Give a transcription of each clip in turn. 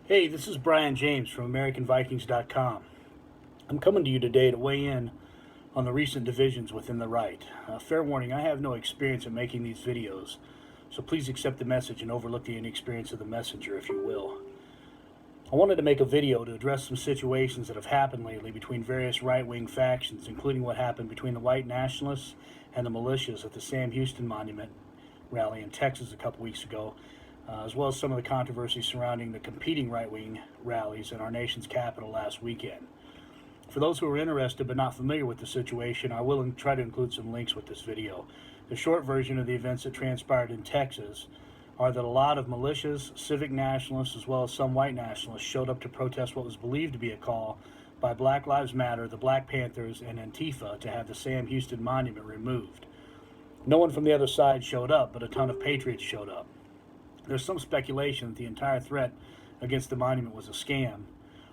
Hey, this is Brien James from AmericanVikings.com. I'm coming to you today to weigh in on the recent divisions within the right. Fair warning, I have no experience in making these videos, so please accept the message and overlook the inexperience of the messenger, if you will. I wanted to make a video to address some situations that have happened lately between various right-wing factions, including what happened between the white nationalists and the militias at the Sam Houston Monument rally in Texas a couple weeks ago, as well as some of the controversy surrounding the competing right-wing rallies in our nation's capital last weekend. For those who are interested but not familiar with the situation, I will try to include some links with this video. The short version of the events that transpired in Texas are that a lot of militias, civic nationalists, as well as some white nationalists showed up to protest what was believed to be a call by Black Lives Matter, the Black Panthers, and Antifa to have the Sam Houston Monument removed. No one from the other side showed up, but a ton of patriots showed up. There's some speculation that the entire threat against the monument was a scam,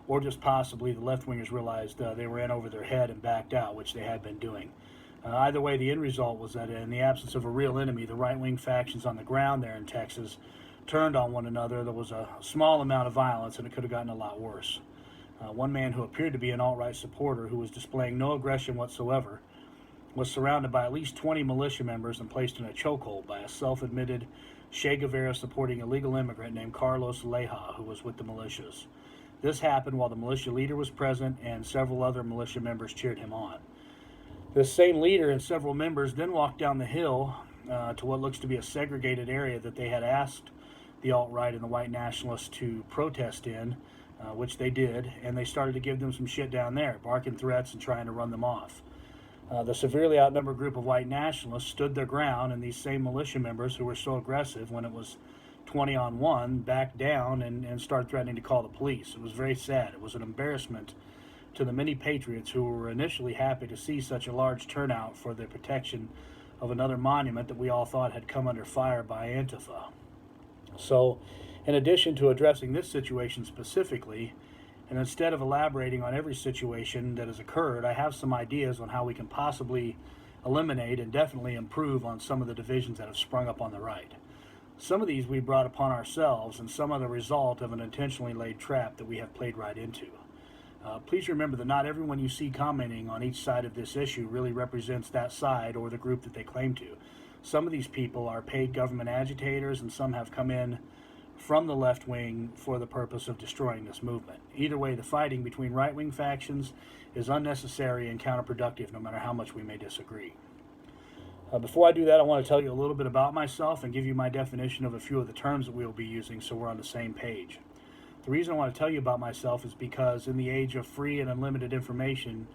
or just possibly the left-wingers realized they were in over their head and backed out, which they had been doing. Either way, the end result was that in the absence of a real enemy, the right-wing factions on the ground there in Texas turned on one another. There was a small amount of violence, and it could have gotten a lot worse. One man who appeared to be an alt-right supporter, who was displaying no aggression whatsoever, was surrounded by at least 20 militia members and placed in a chokehold by a self-admitted Che Guevara-supporting illegal immigrant named Carlos Leja, who was with the militias. This happened while the militia leader was present and several other militia members cheered him on. This same leader and several members then walked down the hill to what looks to be a segregated area that they had asked the alt-right and the white nationalists to protest in, which they did, and they started to give them some shit down there, barking threats and trying to run them off. The severely outnumbered group of white nationalists stood their ground, and these same militia members who were so aggressive when it was 20 on 1 backed down and started threatening to call the police. It was very sad. It was an embarrassment to the many patriots who were initially happy to see such a large turnout for the protection of another monument that we all thought had come under fire by Antifa. So, in addition to addressing this situation specifically, and instead of elaborating on every situation that has occurred, I have some ideas on how we can possibly eliminate and definitely improve on some of the divisions that have sprung up on the right. Some of these we brought upon ourselves, and some are the result of an intentionally laid trap that we have played right into. Please remember that not everyone you see commenting on each side of this issue really represents that side or the group that they claim to. Some of these people are paid government agitators, and some have come in from the left wing for the purpose of destroying this movement. Either way, the fighting between right-wing factions is unnecessary and counterproductive, no matter how much we may disagree. Before I do that, I want to tell you a little bit about myself and give you my definition of a few of the terms that we will be using so we're on the same page. The reason I want to tell you about myself is because in the age of free and unlimited information,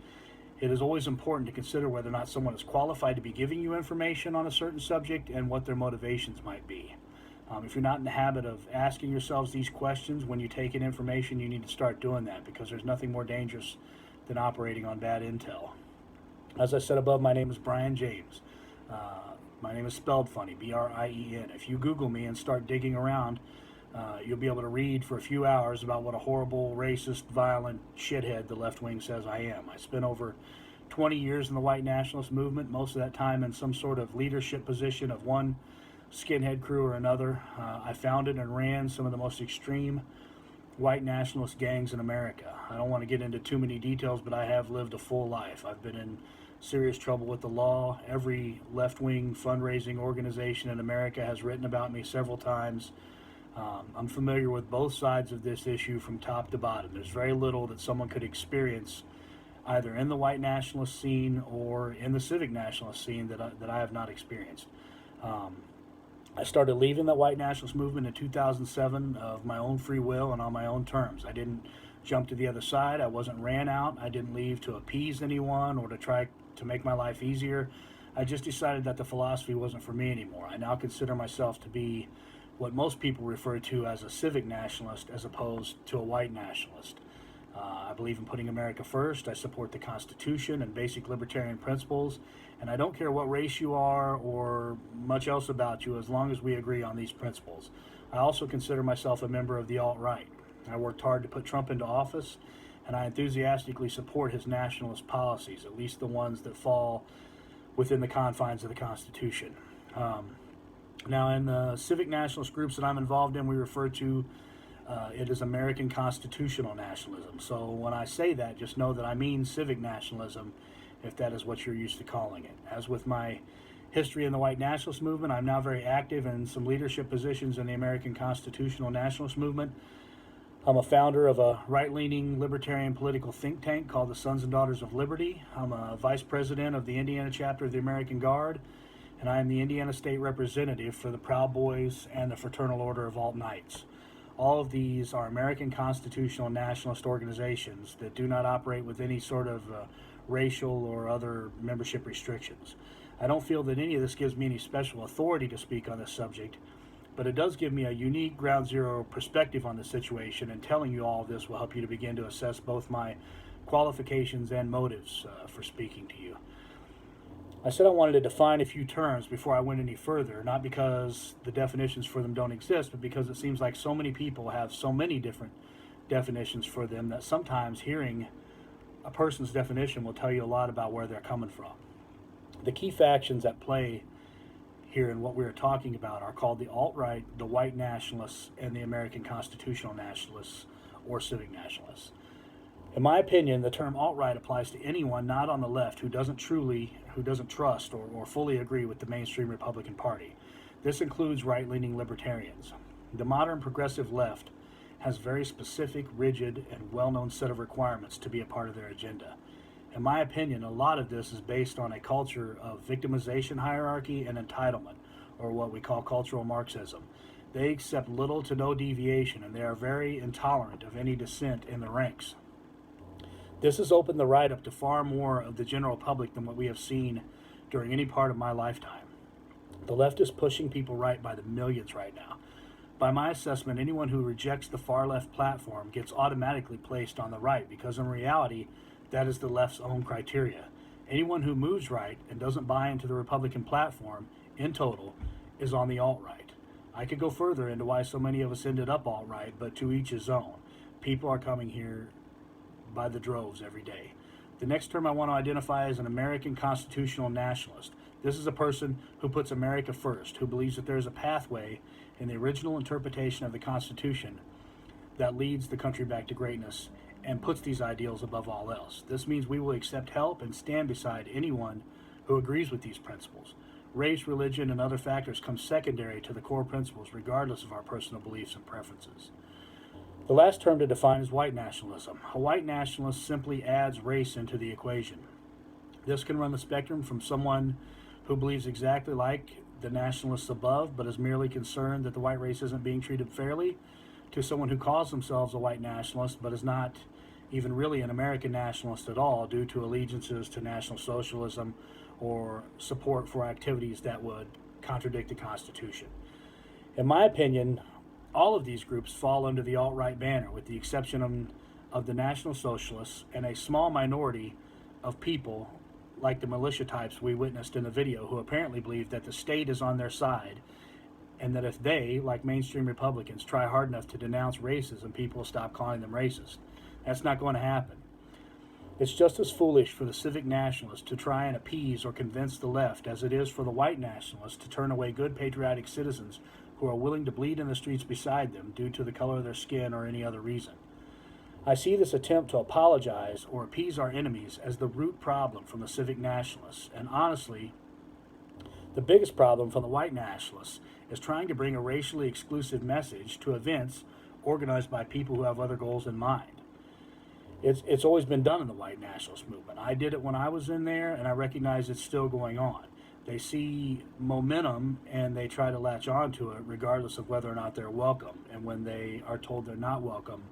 it is always important to consider whether or not someone is qualified to be giving you information on a certain subject and what their motivations might be. If you're not in the habit of asking yourselves these questions when you take in information, you need to start doing that, because there's nothing more dangerous than operating on bad intel. As I said above, my name is Brien James. My name is spelled funny, B-R-I-E-N. If you Google me and start digging around, you'll be able to read for a few hours about what a horrible, racist, violent shithead the left wing says I am. I spent over 20 years in the white nationalist movement, most of that time in some sort of leadership position of one skinhead crew or another. I founded and ran some of the most extreme white nationalist gangs in America. I don't want to get into too many details, but I have lived a full life. I've been in serious trouble with the law. Every left-wing fundraising organization in America has written about me several times. I'm familiar with both sides of this issue from top to bottom. There's very little that someone could experience either in the white nationalist scene or in the civic nationalist scene that I have not experienced. I started leaving the white nationalist movement in 2007 of my own free will and on my own terms. I didn't jump to the other side. I wasn't ran out. I didn't leave to appease anyone or to try to make my life easier. I just decided that the philosophy wasn't for me anymore. I now consider myself to be what most people refer to as a civic nationalist as opposed to a white nationalist. I believe in putting America first. I support the Constitution and basic libertarian principles, and I don't care what race you are or much else about you as long as we agree on these principles. I also consider myself a member of the alt-right. I worked hard to put Trump into office, and I enthusiastically support his nationalist policies, at least the ones that fall within the confines of the Constitution. Now, in the civic nationalist groups that I'm involved in, we refer to It is American constitutional nationalism. So when I say that, just know that I mean civic nationalism, if that is what you're used to calling it. As with my history in the white nationalist movement, I'm now very active in some leadership positions in the American constitutional nationalist movement. I'm a founder of a right-leaning libertarian political think tank called the Sons and Daughters of Liberty. I'm a vice president of the Indiana chapter of the American Guard, and I am the Indiana State Representative for the Proud Boys and the Fraternal Order of Alt Knights. All of these are American constitutional nationalist organizations that do not operate with any sort of racial or other membership restrictions. I don't feel that any of this gives me any special authority to speak on this subject, but it does give me a unique ground zero perspective on the situation, and telling you all of this will help you to begin to assess both my qualifications and motives for speaking to you. I said I wanted to define a few terms before I went any further, not because the definitions for them don't exist, but because it seems like so many people have so many different definitions for them that sometimes hearing a person's definition will tell you a lot about where they're coming from. The key factions at play here in what we are talking about are called the alt-right, the white nationalists, and the American constitutional nationalists or civic nationalists. In my opinion, the term alt-right applies to anyone not on the left who doesn't trust or fully agree with the mainstream Republican Party. This includes right-leaning libertarians. The modern progressive left has a very specific, rigid, and well-known set of requirements to be a part of their agenda. In my opinion, a lot of this is based on a culture of victimization hierarchy and entitlement, or what we call cultural Marxism. They accept little to no deviation, and they are very intolerant of any dissent in the ranks. This has opened the right up to far more of the general public than what we have seen during any part of my lifetime. The left is pushing people right by the millions right now. By my assessment, anyone who rejects the far left platform gets automatically placed on the right, because in reality, that is the left's own criteria. Anyone who moves right and doesn't buy into the Republican platform, in total, is on the alt-right. I could go further into why so many of us ended up alt-right, but to each his own. People are coming here by the droves every day. The next term I want to identify is an American constitutional nationalist. This is a person who puts America first, who believes that there is a pathway in the original interpretation of the Constitution that leads the country back to greatness and puts these ideals above all else. This means we will accept help and stand beside anyone who agrees with these principles. Race, religion, and other factors come secondary to the core principles, regardless of our personal beliefs and preferences. The last term to define is white nationalism. A white nationalist simply adds race into the equation. This can run the spectrum from someone who believes exactly like the nationalists above, but is merely concerned that the white race isn't being treated fairly, to someone who calls themselves a white nationalist, but is not even really an American nationalist at all due to allegiances to National Socialism or support for activities that would contradict the Constitution. In my opinion, all of these groups fall under the alt-right banner, with the exception of the National Socialists and a small minority of people like the militia types we witnessed in the video, who apparently believe that the state is on their side, and that if they, like mainstream Republicans, try hard enough to denounce racism, people will stop calling them racist. That's not going to happen. It's just as foolish for the civic nationalists to try and appease or convince the left as it is for the white nationalists to turn away good patriotic citizens who are willing to bleed in the streets beside them due to the color of their skin or any other reason. I see this attempt to apologize or appease our enemies as the root problem from the civic nationalists, and honestly, the biggest problem from the white nationalists is trying to bring a racially exclusive message to events organized by people who have other goals in mind. It's always been done in the white nationalist movement. I did it when I was in there, and I recognize it's still going on. They see momentum and they try to latch on to it regardless of whether or not they're welcome. And when they are told they're not welcome,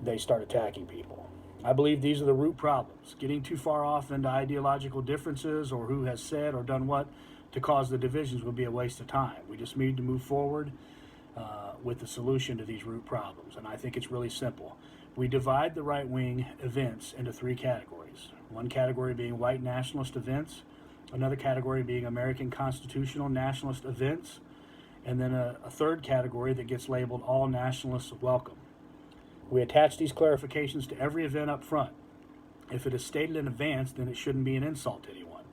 they start attacking people. I believe these are the root problems. Getting too far off into ideological differences or who has said or done what to cause the divisions would be a waste of time. We just need to move forward with the solution to these root problems. And I think it's really simple. We divide the right-wing events into three categories. One category being white nationalist events, another category being American constitutional nationalist events, and then a third category that gets labeled all nationalists welcome. We attach these clarifications to every event up front. If it is stated in advance, then it shouldn't be an insult to anyone.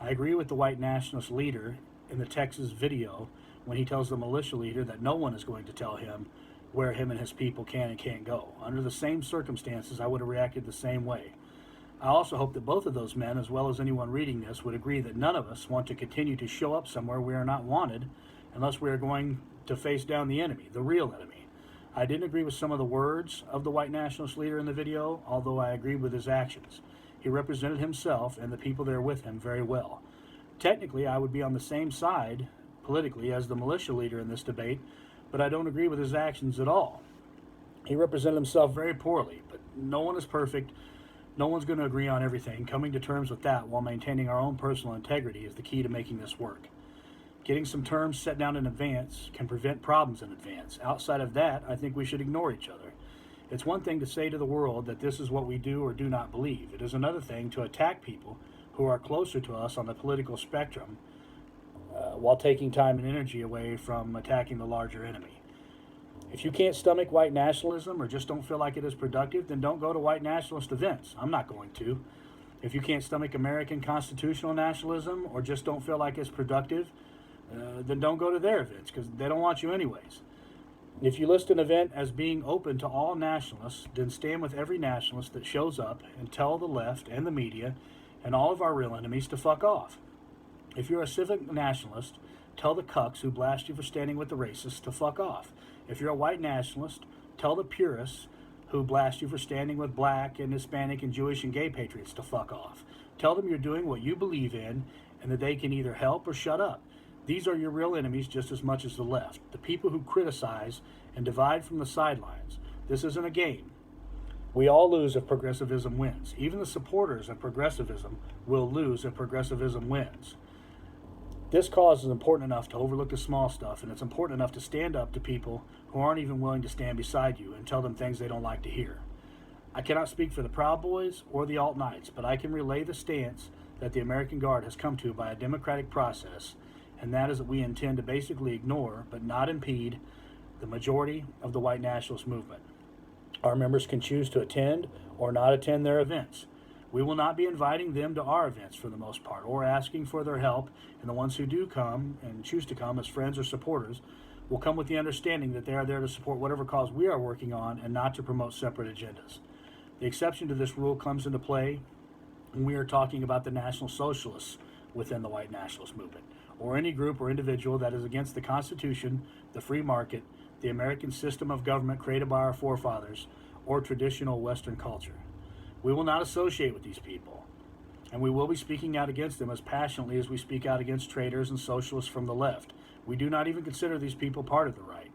I agree with the white nationalist leader in the Texas video when he tells the militia leader that no one is going to tell him where him and his people can and can't go. Under the same circumstances, I would have reacted the same way. I also hope that both of those men, as well as anyone reading this, would agree that none of us want to continue to show up somewhere we are not wanted unless we are going to face down the enemy, the real enemy. I didn't agree with some of the words of the white nationalist leader in the video, although I agreed with his actions. He represented himself and the people there with him very well. Technically, I would be on the same side, politically, as the militia leader in this debate, but I don't agree with his actions at all. He represented himself very poorly, but no one is perfect. No one's going to agree on everything. Coming to terms with that while maintaining our own personal integrity is the key to making this work. Getting some terms set down in advance can prevent problems in advance. Outside of that, I think we should ignore each other. It's one thing to say to the world that this is what we do or do not believe. It is another thing to attack people who are closer to us on the political spectrum while taking time and energy away from attacking the larger enemy. If you can't stomach white nationalism or just don't feel like it is productive, then don't go to white nationalist events. I'm not going to. If you can't stomach American constitutional nationalism or just don't feel like it's productive, then don't go to their events because they don't want you anyways. If you list an event as being open to all nationalists, then stand with every nationalist that shows up and tell the left and the media and all of our real enemies to fuck off. If you're a civic nationalist, tell the cucks who blast you for standing with the racists to fuck off. If you're a white nationalist, tell the purists who blast you for standing with black and Hispanic and Jewish and gay patriots to fuck off. Tell them you're doing what you believe in and that they can either help or shut up. These are your real enemies just as much as the left, the people who criticize and divide from the sidelines. This isn't a game. We all lose if progressivism wins. Even the supporters of progressivism will lose if progressivism wins. This cause is important enough to overlook the small stuff, and it's important enough to stand up to people who aren't even willing to stand beside you and tell them things they don't like to hear. I cannot speak for the Proud Boys or the Alt-Knights, but I can relay the stance that the American Guard has come to by a democratic process, and that is that we intend to basically ignore, but not impede, the majority of the white nationalist movement. Our members can choose to attend or not attend their events. We will not be inviting them to our events for the most part, or asking for their help, and the ones who do come and choose to come as friends or supporters will come with the understanding that they are there to support whatever cause we are working on and not to promote separate agendas. The exception to this rule comes into play when we are talking about the National Socialists within the white nationalist movement, or any group or individual that is against the Constitution, the free market, the American system of government created by our forefathers, or traditional Western culture. We will not associate with these people, and we will be speaking out against them as passionately as we speak out against traitors and socialists from the left. We do not even consider these people part of the right.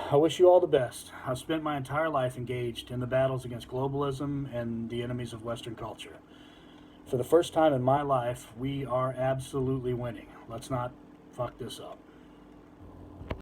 I wish you all the best. I've spent my entire life engaged in the battles against globalism and the enemies of Western culture. For the first time in my life, we are absolutely winning. Let's not fuck this up.